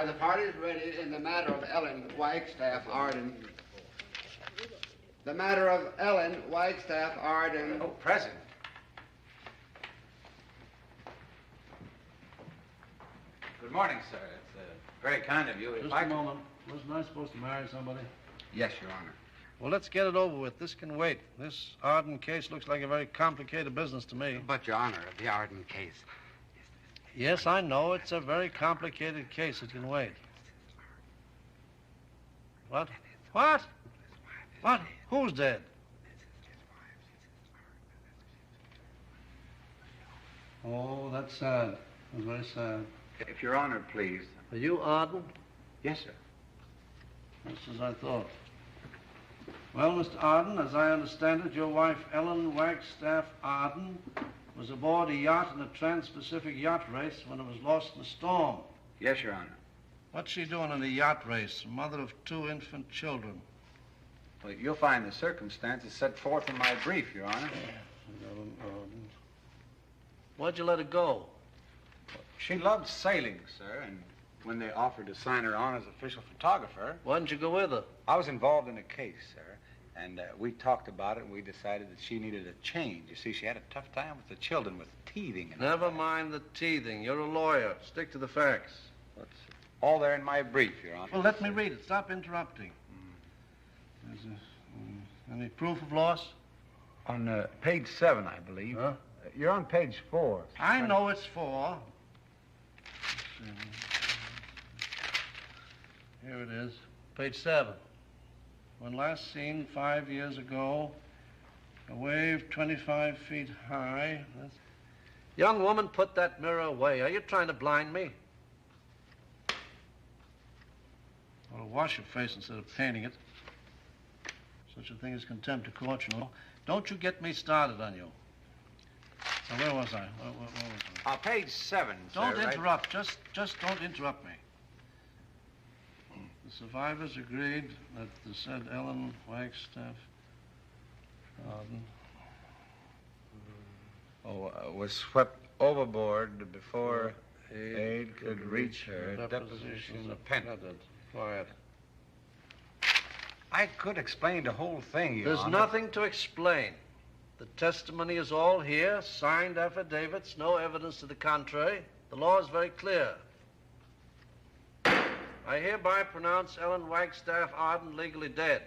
Are the parties ready in the matter of Ellen Wagstaff Arden? The matter of Ellen Wagstaff Arden. Oh, present. Good morning, sir. It's very kind of you. Just a moment. Wasn't I supposed to marry somebody? Yes, Your Honor. Well, let's get it over with. This can wait. This Arden case looks like a very complicated business to me. But, Your Honor, the Arden case. Yes, I know. It's a very complicated case. It can wait. What? What? What? Who's dead? Oh, that's sad. That's very sad. If Your Honor, please. Are you Arden? Yes, sir. Just as I thought. Well, Mr. Arden, as I understand it, your wife, Ellen Wagstaff Arden, was aboard a yacht in a trans-Pacific yacht race when it was lost in a storm. Yes, Your Honor. What's she doing in a yacht race? A mother of 2 infant children. Well, you'll find the circumstances set forth in my brief, Your Honor. Ellen Arden. Why'd you let her go? She loved sailing, sir, and when they offered to sign her on as official photographer... Why didn't you go with her? I was involved in a case, sir, and we talked about it, and we decided that she needed a change. You see, she had a tough time with the children, with teething and... Never mind the teething. You're a lawyer. Stick to the facts. It's all there in my brief, Your Honor. Well, let me read it. Stop interrupting. Any proof of loss? On page 7, I believe. Huh? You're on page 4. I know it's 4. Here it is, page 7. When last seen 5 years ago, a wave 25 feet high. Young woman, put that mirror away. Are you trying to blind me? Well, wash your face instead of painting it. Such a thing as contempt of court, you know. Don't you get me started on you. Now, where was I? Where was I? Page 7, Don't sir, interrupt. Right? Just don't interrupt me. The survivors agreed that the said Ellen Wagstaff Arden was swept overboard before aid could reach her. Deposition of penitent. Quiet. I could explain the whole thing, Your There's Honor. nothing to explain. The testimony is all here, signed affidavits, no evidence to the contrary. The law is very clear. I hereby pronounce Ellen Wagstaff Arden legally dead.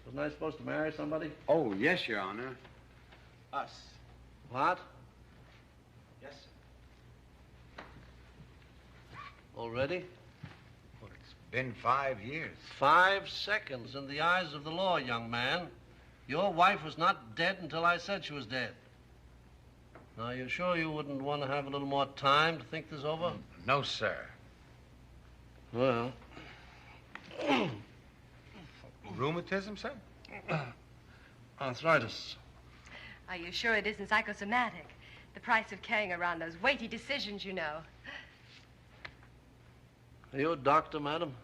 Wasn't I supposed to marry somebody? Oh, yes, Your Honor. Us. What? Yes, sir. Already? Well, it's been 5 years. 5 seconds in the eyes of the law, young man. Your wife was not dead until I said she was dead. Now, you're sure you wouldn't want to have a little more time to think this over? No, sir. Well... Rheumatism, sir? Arthritis. Are you sure it isn't psychosomatic? The price of carrying around those weighty decisions, you know. Are you a doctor, madam?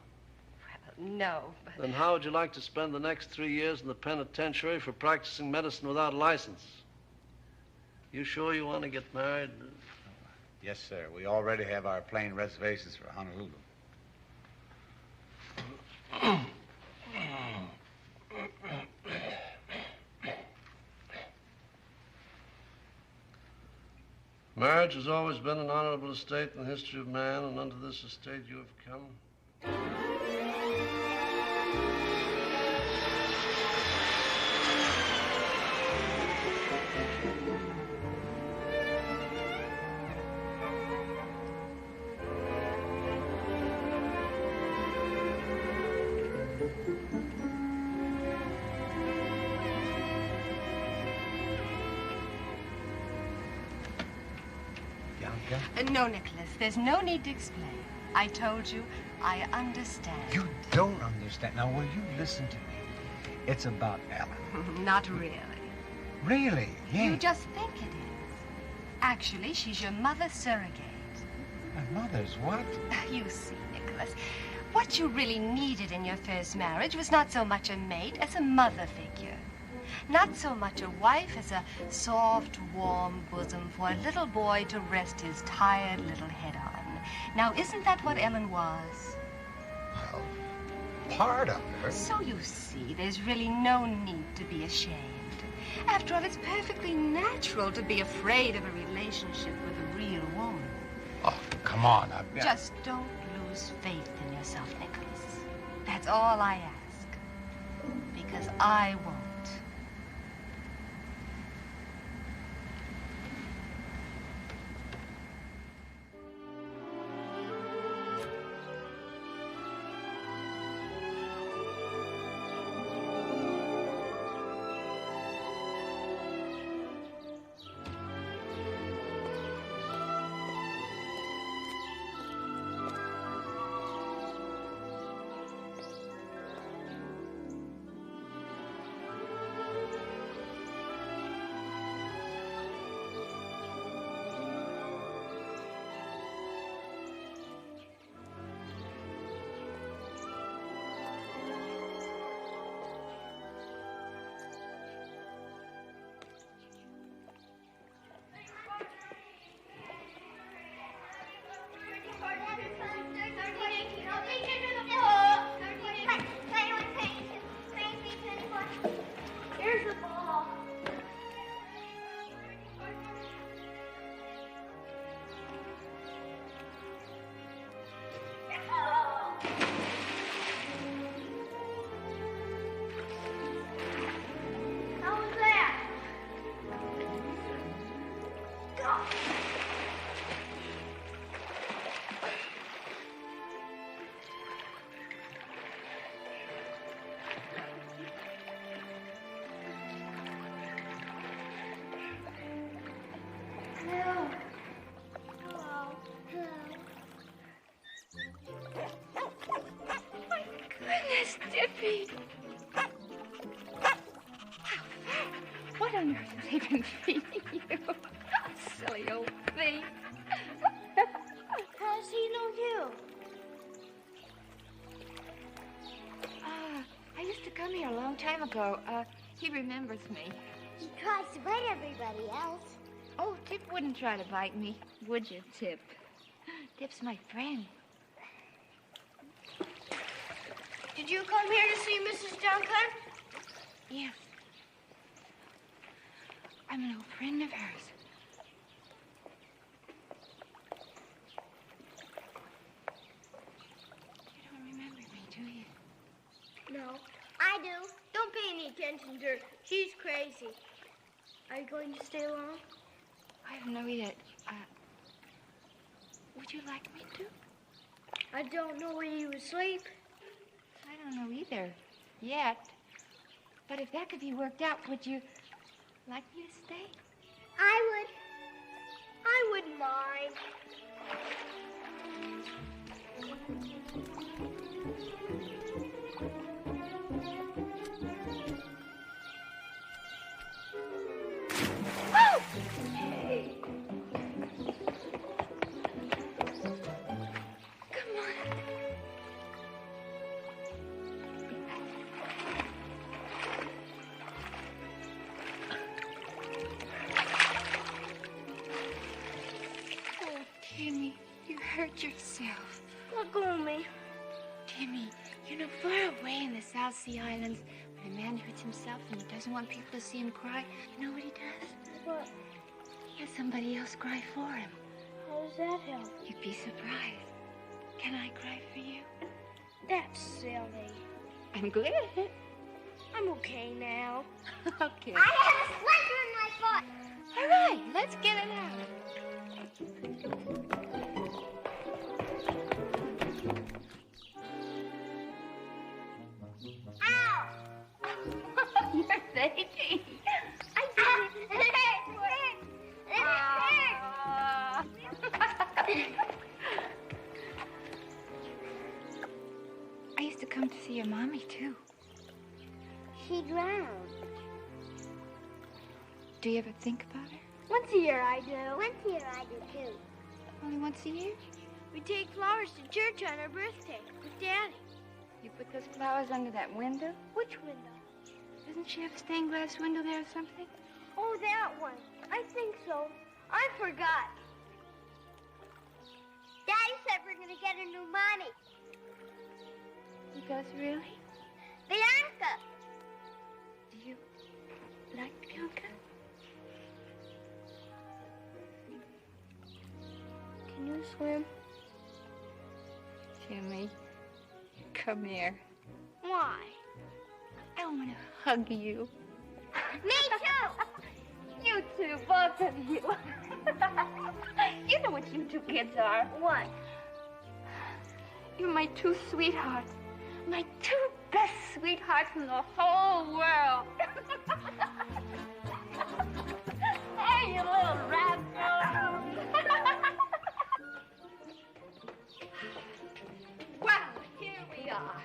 Well, no, but... Then how would you like to spend the next 3 years in the penitentiary for practicing medicine without a license? You sure you want to get married? Yes, sir. We already have our plane reservations for Honolulu. Marriage has always been an honorable estate in the history of man, and unto this estate you have come. No, Nicholas, there's no need to explain. I told you, I understand. You don't understand. Now, will you listen to me? It's about Ellen. Not really. Really? Yeah. You just think it is. Actually, she's your mother's surrogate. My mother's what? You see, Nicholas, what you really needed in your first marriage was not so much a mate as a mother figure. Not so much a wife as a soft, warm bosom for a little boy to rest his tired little head on. Now, isn't that what Ellen was? Well, part of her. So you see, there's really no need to be ashamed. After all, it's perfectly natural to be afraid of a relationship with a real woman. Oh, come on. Just don't lose faith in yourself, Nicholas. That's all I ask. Because I won't. Dippy. What on earth have they been feeding you? Silly old thing. How does he know you? I used to come here a long time ago. He remembers me. He tries to bite everybody else. Oh, Tip wouldn't try to bite me, would you, Tip? Tip's my friend. Did you come here to see Mrs. Duncan? Yes. I'm an old friend of hers. You don't remember me, do you? No, I do. Don't pay any attention to her. She's crazy. Are you going to stay long? I don't know yet. Would you like me to? I don't know when you would sleep. I don't know either, yet. But if that could be worked out, would you like me to stay? I wouldn't mind. Oh! Hey. Come on. Timmy, you hurt yourself. Look on me. Timmy, you know, far away in the South Sea Islands, when a man hurts himself and he doesn't want people to see him cry, you know what he does? What? He has somebody else cry for him. How does that help? You'd be surprised. Can I cry for you? That's silly. I'm glad. I'm okay now. Okay. I have a splinter in my foot. All right, let's get it out. Ow! You're thinking. I did it. It hurt. I used to come to see your mommy, too. She drowned. Do you ever think about her? Once a year I do. Once a year I do too. Only once a year? We take flowers to church on her birthday with Daddy. You put those flowers under that window? Which window? Doesn't she have a stained glass window there or something? Oh, that one. I think so. I forgot. Daddy ever going to get a new mommy. He does really? Bianca. Do you like Bianca? Can you swim? Jimmy, come here. Why? I want to hug you. Me too. You two, both of you. You know what you two kids are. What? You're my two sweethearts. My two best sweethearts in the whole world. Hey, you little rascal. Well, here we are.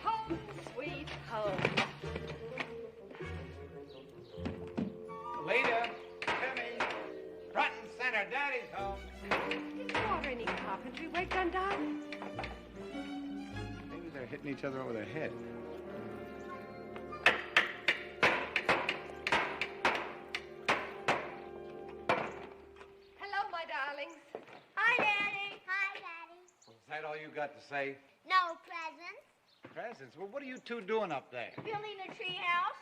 Home sweet home. Later, Timmy. Front and center, Daddy's home. Did you order any carpentry work done, darling? Maybe they're hitting each other over the head. Hello, my darlings. Hi, Daddy. Hi, Daddy. Is that all you got to say? No presents. Presents? Well, what are you two doing up there? Building a tree house.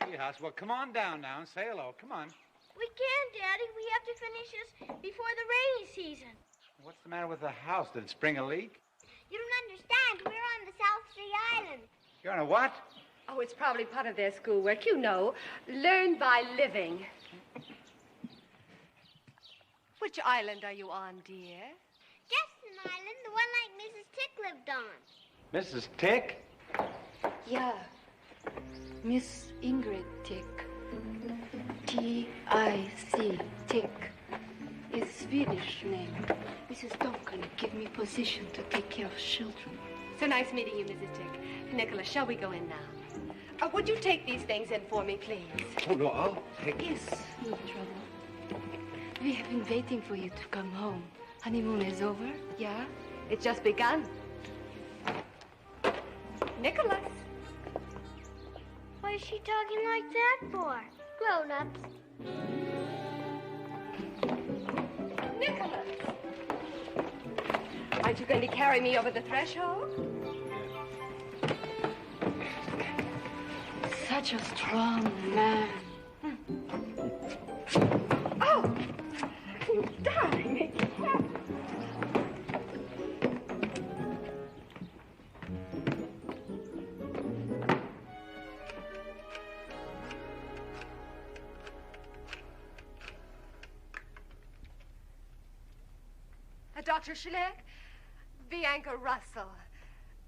Treehouse. Well, come on down now and say hello. Come on. We can't, Daddy. We have to finish this before the rainy season. What's the matter with the house? Did it spring a leak? You don't understand. We're on the South Sea Island. You're on a what? Oh, it's probably part of their schoolwork. You know, learn by living. Which island are you on, dear? Justin Island, the one like Mrs. Tick lived on. Mrs. Tick? Yeah. Miss Ingrid Tick. T-I-C, Tick. It's Swedish name. Mrs. Duncan give me position to take care of children. So nice meeting you, Mrs. Tick. Nicholas, shall we go in now? Would you take these things in for me, please? Oh, no, I'll take it. Yes, no trouble. We have been waiting for you to come home. Honeymoon is over, yeah? It's just begun. Nicholas. Why is she talking like that for? Grown-ups. Nicholas. Aren't you going to carry me over the threshold? Such a strong man. Oh, you darling, make it happen. Dr. Schlick, Bianca Russell.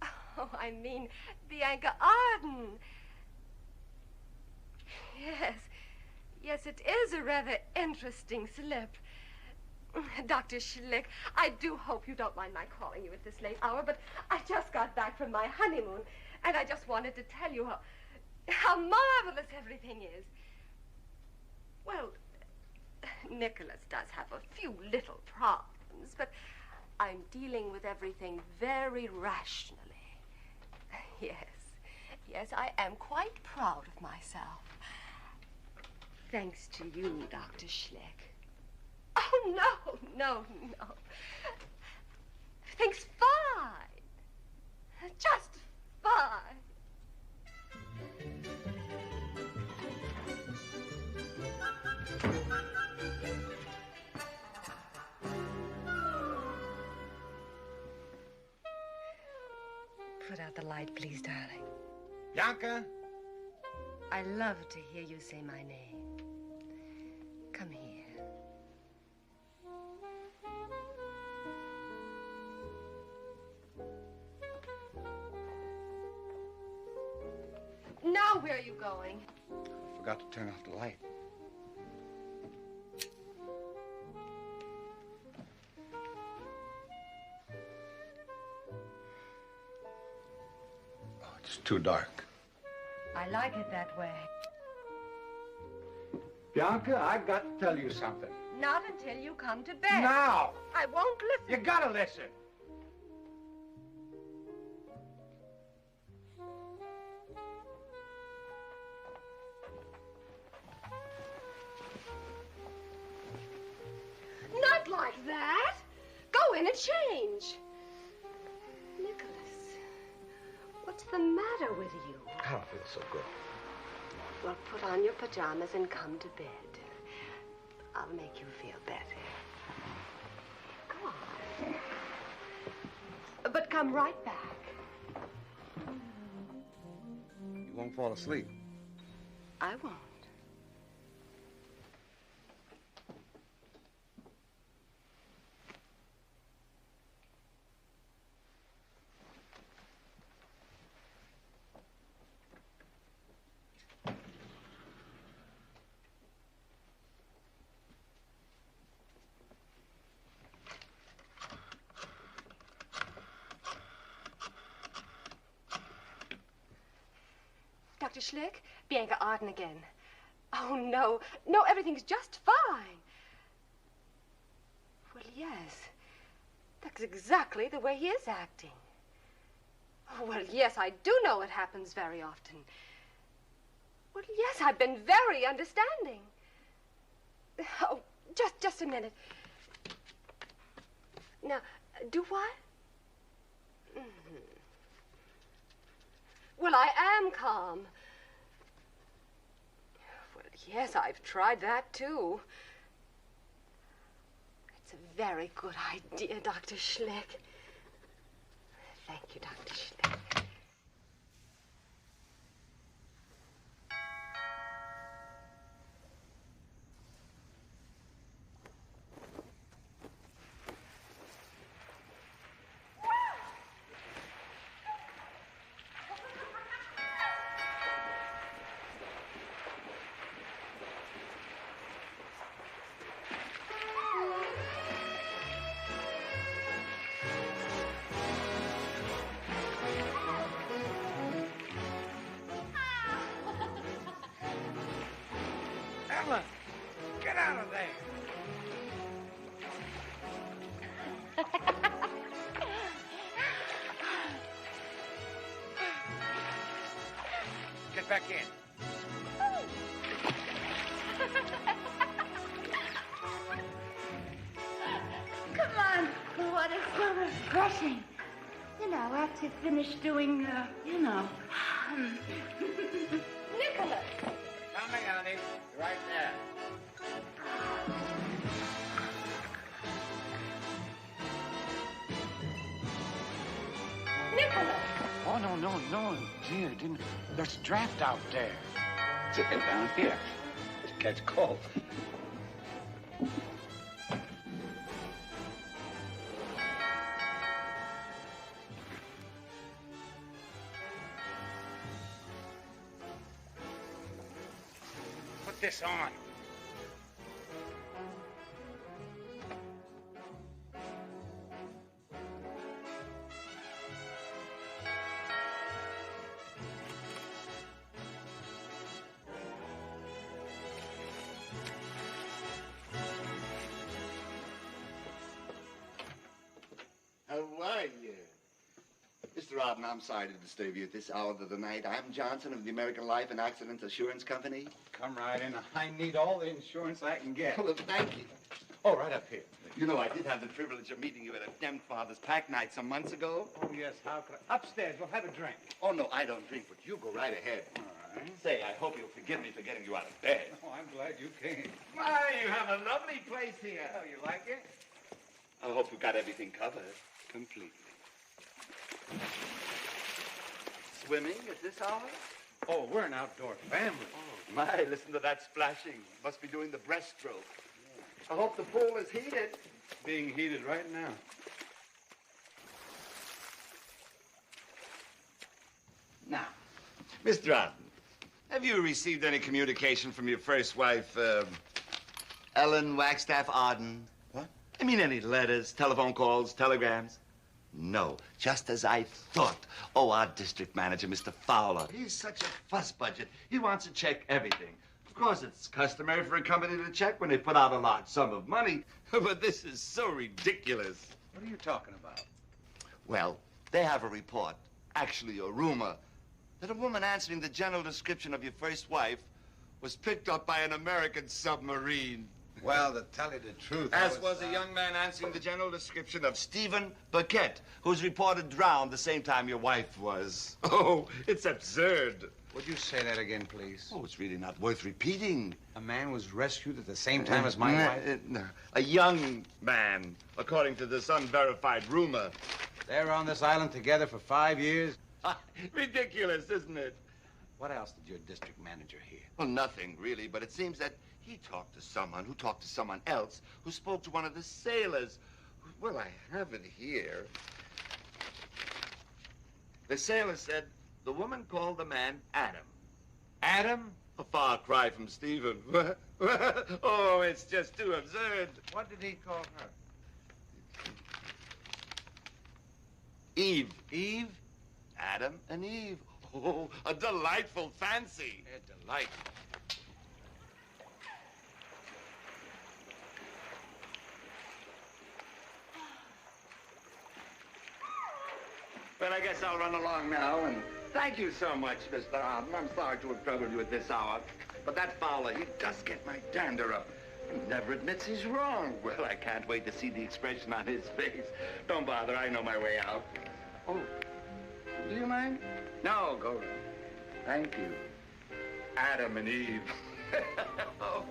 Oh, I mean, Bianca Arden. Yes, it is a rather interesting slip. Dr. Schlick, I do hope you don't mind my calling you at this late hour, but I just got back from my honeymoon, and I just wanted to tell you how marvelous everything is. Well, Nicholas does have a few little problems, but I'm dealing with everything very rationally. Yes, I am quite proud of myself. Thanks to you, Dr. Schlick. Oh, no. Everything's fine. Just fine. Put out the light, please, darling. Bianca? I love to hear you say my name. Come here. Now where are you going? Forgot to turn off the light. Oh, it's too dark. I like it that way. Bianca, I've got to tell you something. Not until you come to bed. Now! I won't listen. You gotta listen. Not like that. Go in and change. the matter with you? I don't feel so good. Well, put on your pajamas and come to bed. I'll make you feel better. Come on. But come right back. You won't fall asleep. I won't. Dr. Schlick, Bianca Arden again. Oh, no. No, everything's just fine. Well, yes. That's exactly the way he is acting. Oh, well, yes, I do know it happens very often. Well, yes, I've been very understanding. Oh, just a minute. Now, do what? Mm-hmm. Well, I am calm. Well, yes, I've tried that, too. It's a very good idea, Dr. Schlick. Thank you, Dr. Schlick. Ellen, get out of there. Get back in. Come on. What is so refreshing. You know, after you finish doing, Nicholas! Coming, honey. Right there. Nicholas! Oh, no, dear. There's a draft out there. Sit down here. Catch cold. Put this on. How are you? Mr. Arden, I'm sorry to disturb you at this hour of the night. I'm Johnson of the American Life and Accident Assurance Company. Come right in. I need all the insurance I can get. Well, thank you. Oh, right up here. You know, I did have the privilege of meeting you at a Dem Father's Pack night some months ago. Oh, yes, how could I? Upstairs, we'll have a drink. Oh, no, I don't drink, but you go right ahead. All right. Say, I hope you'll forgive me for getting you out of bed. Oh, I'm glad you came. My, you have a lovely place here. Oh, you like it? I hope you got everything covered. Completely. Swimming at this hour? Oh, we're an outdoor family. Oh, my, listen to that splashing. Must be doing the breaststroke. I hope the pool is heated. Being heated right now. Now, Mr. Arden, have you received any communication from your first wife, Ellen Wagstaff Arden? What? I mean, any letters, telephone calls, telegrams? No, just as I thought. Oh, our district manager, Mr. Fowler. He's such a fuss budget. He wants to check everything. Of course, it's customary for a company to check when they put out a large sum of money. But this is so ridiculous. What are you talking about? Well, they have a report, actually a rumor, that a woman answering the general description of your first wife was picked up by an American submarine. Well, to tell you the truth... As was a young man answering the general description of Stephen Burkett, who was reported drowned the same time your wife was. Oh, it's absurd. Would you say that again, please? Oh, it's really not worth repeating. A man was rescued at the same time as my wife? A young man, according to this unverified rumor. They're on this island together for 5 years? Ridiculous, isn't it? What else did your district manager hear? Well, nothing, really, but it seems that he talked to someone who talked to someone else who spoke to one of the sailors. Well, I have it here. The sailor said the woman called the man Adam. Adam? A far cry from Stephen. Oh, it's just too absurd. What did he call her? Eve. Eve? Adam and Eve. Oh, a delightful fancy. A delight. But I guess I'll run along now, and thank you so much, Mr. Arden. I'm sorry to have troubled you at this hour, but that Fowler, he does get my dander up. He never admits he's wrong. Well, I can't wait to see the expression on his face. Don't bother, I know my way out. Oh, do you mind? No, go. Thank you. Adam and Eve. Oh.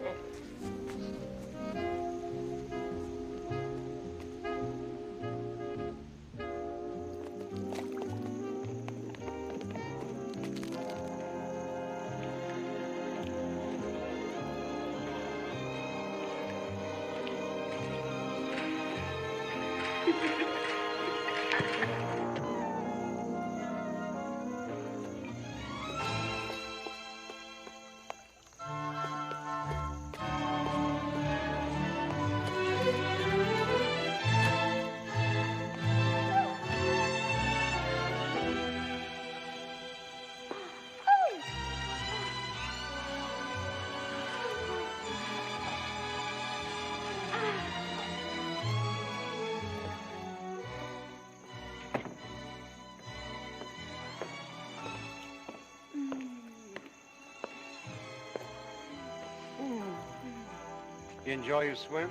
You enjoy your swim?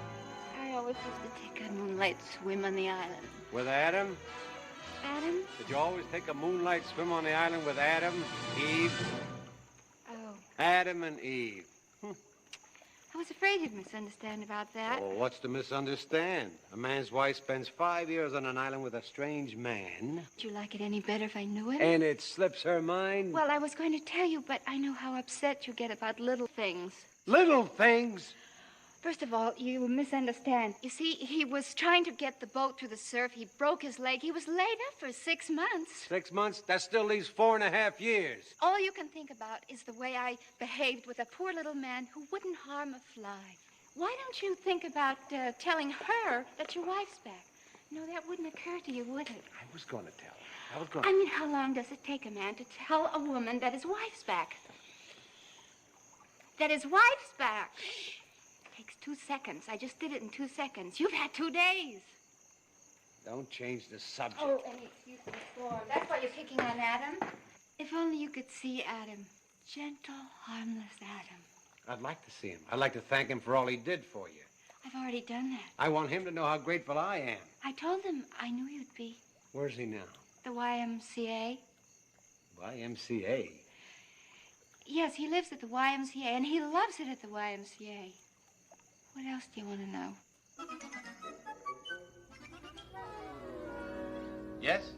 I always used to take a moonlight swim on the island. With Adam? Adam? Did you always take a moonlight swim on the island with Adam, Eve? Oh. Adam and Eve. I was afraid you'd misunderstand about that. Oh, what's to misunderstand? A man's wife spends 5 years on an island with a strange man. Would you like it any better if I knew him? And it slips her mind? Well, I was going to tell you, but I know how upset you get about little things. Little things? First of all, you misunderstand. You see, he was trying to get the boat through the surf. He broke his leg. He was laid up for 6 months. 6 months? That still leaves 4.5 years. All you can think about is the way I behaved with a poor little man who wouldn't harm a fly. Why don't you think about telling her that your wife's back? No, that wouldn't occur to you, would it? I was going to tell her. I mean, how long does it take a man to tell a woman that his wife's back? That his wife's back. It takes 2 seconds. I just did it in 2 seconds. You've had 2 days. Don't change the subject. Oh, any excuse for storm. That's why you're picking on Adam? If only you could see Adam. Gentle, harmless Adam. I'd like to see him. I'd like to thank him for all he did for you. I've already done that. I want him to know how grateful I am. I told him I knew you'd be. Where's he now? The YMCA. YMCA? Yes, he lives at the YMCA, and he loves it at the YMCA. What else do you want to know? Yes?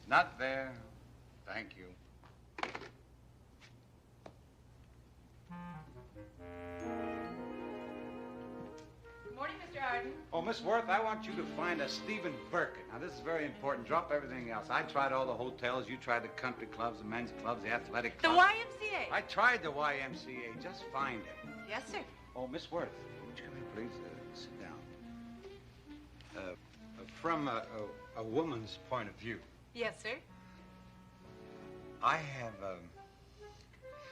Not there. Thank you. Good morning, Mr. Arden. Oh, Miss Worth, I want you to find a Stephen Birkin. Now, this is very important. Drop everything else. I tried all the hotels. You tried the country clubs, the men's clubs, the athletic The clubs. YMCA. I tried the YMCA. Just find him. Yes, sir. Oh, Miss Worth, would you come here, please? Sit down. From a woman's point of view, Yes, sir. I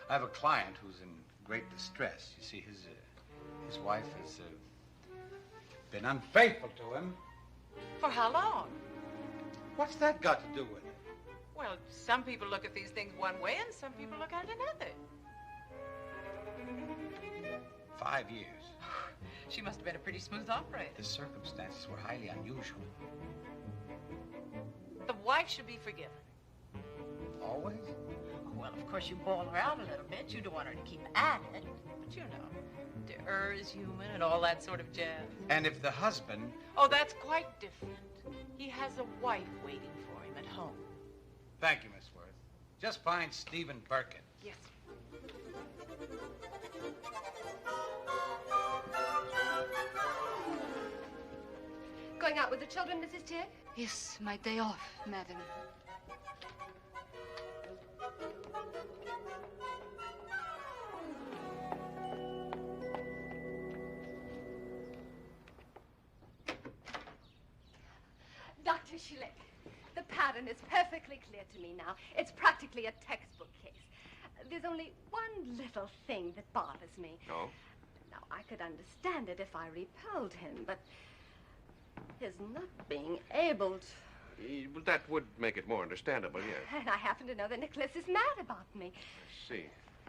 have a client who's in great distress. You see, his wife has been unfaithful to him. For how long? What's that got to do with it? Well, some people look at these things one way and some people look at it another. 5 years. She must have been a pretty smooth operator. The circumstances were highly unusual. The wife should be forgiven. Always? Well, of course, you bawl her out a little bit. You don't want her to keep at it. But you know, to err is human and all that sort of jazz. And if the husband... Oh, that's quite different. He has a wife waiting for him at home. Thank you, Miss Worth. Just find Stephen Birkin. Yes. Going out with the children, Mrs. Tidd? Yes, my day off, madam. Dr. Schlick, the pattern is perfectly clear to me now. It's practically a textbook case. There's only one little thing that bothers me. Oh? Now, I could understand it if I repelled him, but his not being able to... Well, that would make it more understandable, yes. And I happen to know that Nicholas is mad about me. I see.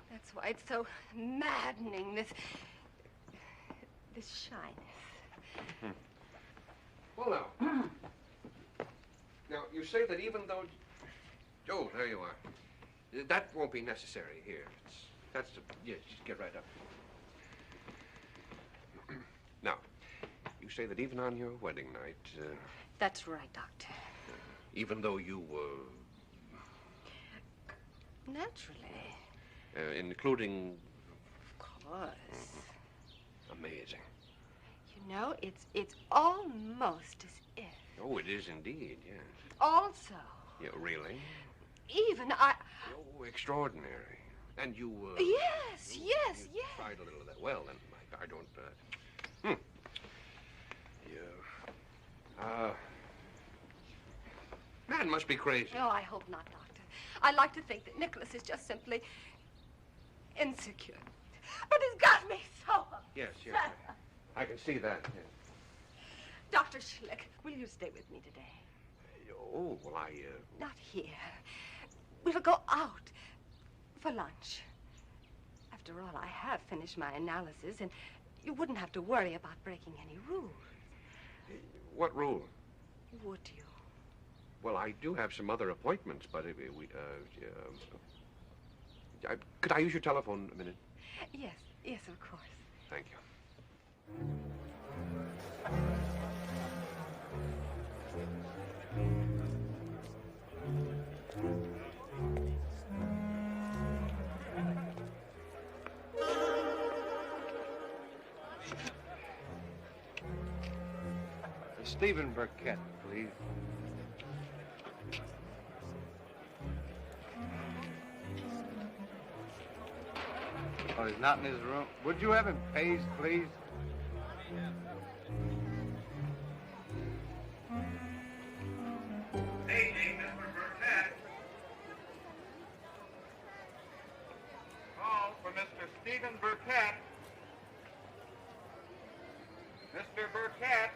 That's why it's so maddening, this shyness. Well, now. Now, you say that even though... Oh, there you are. That won't be necessary here. Yes, just get right up. Now, you say that even on your wedding night... That's right, Doctor. Even though you Naturally. including... Of course. Amazing. You know, it's almost as if... Oh, it is indeed, yes. Also... Yeah, really? Even I... Oh, extraordinary. And you, Yes. You tried a little of that. Well, then, I don't, Yeah. Man must be crazy. Oh, I hope not, Doctor. I like to think that Nicholas is just simply insecure. But he's got me so upset. Yes. I can see that, yes. Dr. Schlick, will you stay with me today? Oh, well, Not here. We'll go out for lunch. After all, I have finished my analysis, and you wouldn't have to worry about breaking any rules. What rule? Would you? Well, I do have some other appointments, but could I use your telephone a minute? Yes, of course. Thank you. Stephen Burkett, please. Oh, he's not in his room. Would you have him paged, please? Paging, Mr. Burkett. Call for Mr. Stephen Burkett. Mr. Burkett.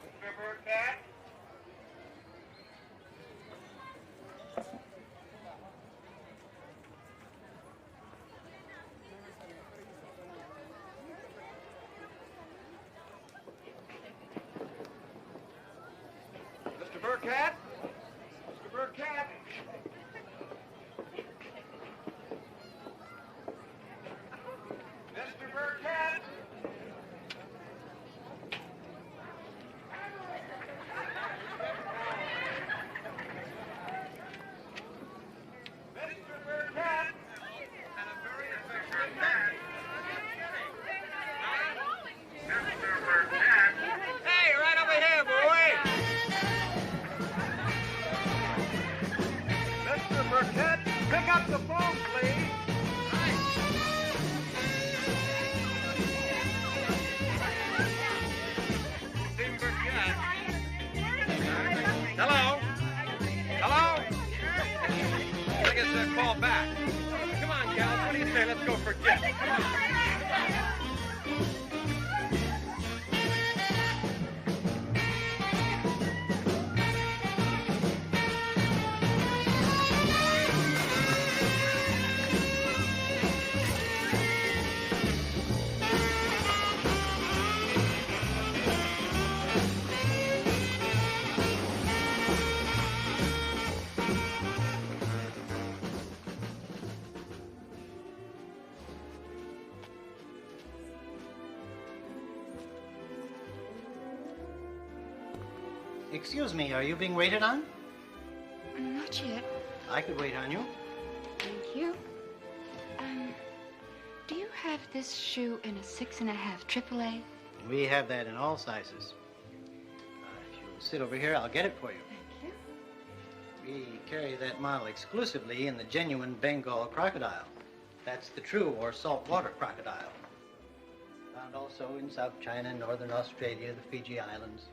Mr. Burkett. Mr. Burkett? Mr. Burkett? Mr. Burkett? Mr. Burkett? And a very effective man. Mr. Burkett? Hey, right over here, boy! Mr. Burkett, pick up the phone, please. Steve Burkett. Hello? Hello? I guess they'll call back. Come on, gals. What do you say? Let's go for Jeff. Come on. Excuse me, are you being waited on? Not yet. I could wait on you. Thank you. Do you have this shoe in a 6.5 AAA? We have that in all sizes. If you sit over here, I'll get it for you. Thank you. We carry that model exclusively in the genuine Bengal crocodile. That's the true or saltwater crocodile. Found also in South China, Northern Australia, the Fiji Islands.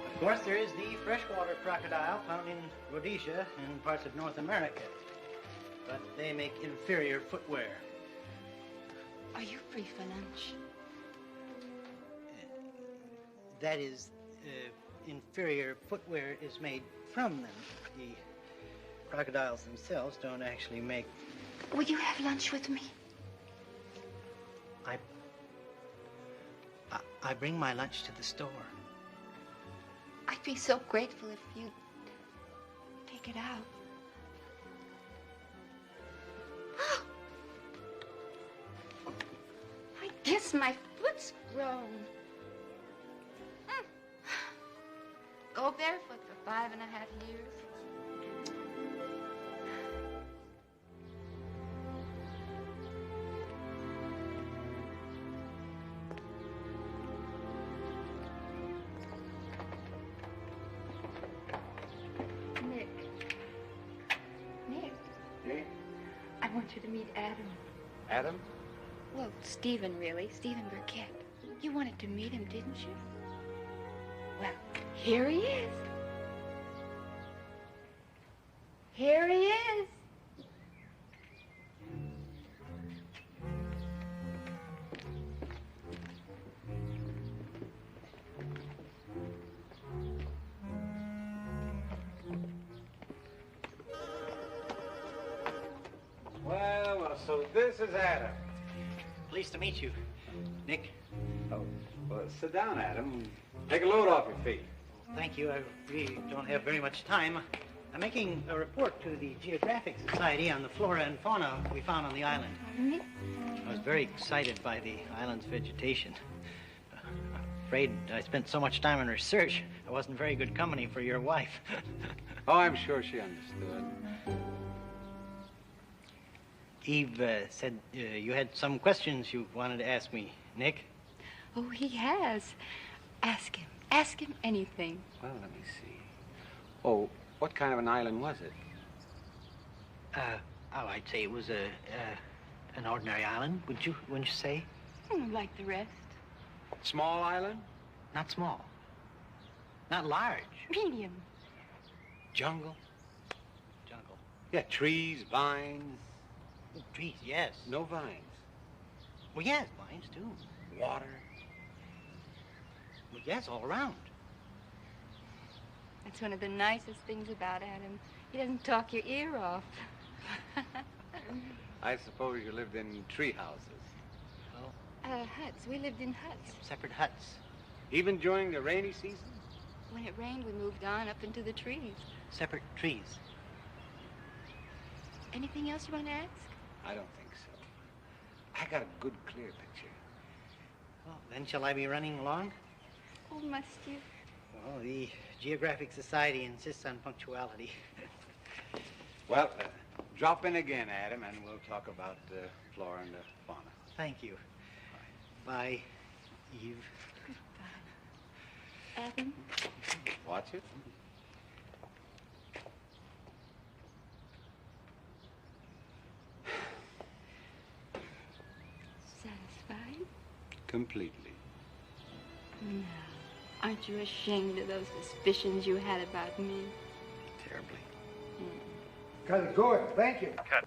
Of course, there is the freshwater crocodile found in Rhodesia and parts of North America. But they make inferior footwear. Are you free for lunch? That is, inferior footwear is made from them. The crocodiles themselves don't actually make... Will you have lunch with me? I bring my lunch to the store. I'd be so grateful if you'd take it out. I guess my foot's grown. Go barefoot for 5.5 years. Nick, Yeah? I want you to meet Adam. Adam? Well, Stephen, really. Stephen Burkett. You wanted to meet him, didn't you? Well, here he is. Here he is. Well, so this is Adam. Pleased to meet you, Nick. Oh, well, sit down, Adam. Take a load off your feet. Thank you. I really don't have very much time. I'm making a report to the Geographic Society on the flora and fauna we found on the island. I was very excited by the island's vegetation. Afraid I spent so much time on research, I wasn't very good company for your wife. Oh, I'm sure she understood. Eve said you had some questions you wanted to ask me, Nick. Oh, he has. Ask him. Ask him anything. Well, let me see. Oh, what kind of an island was it? I'd say it was an ordinary island, wouldn't you say? Like the rest. Small island? Not small. Not large. Medium. Jungle? Jungle. Yeah, trees, vines. Trees, yes. No vines. Well, yes, vines, too. Water. Well, yes, all around. That's one of the nicest things about Adam. He doesn't talk your ear off. I suppose you lived in tree houses. Huts. We lived in huts. Separate huts. Even during the rainy season? When it rained, we moved on up into the trees. Separate trees. Anything else you want to ask? I don't think so. I got a good, clear picture. Well, then shall I be running along? Oh, must you? Well, the Geographic Society insists on punctuality. Well, drop in again, Adam, and we'll talk about the flora and the fauna. Thank you. Bye, Eve. Goodbye. Adam? Watch it. Satisfied? Completely. No. Aren't you ashamed of those suspicions you had about me? Terribly. Cut it, good. Thank you. Cut.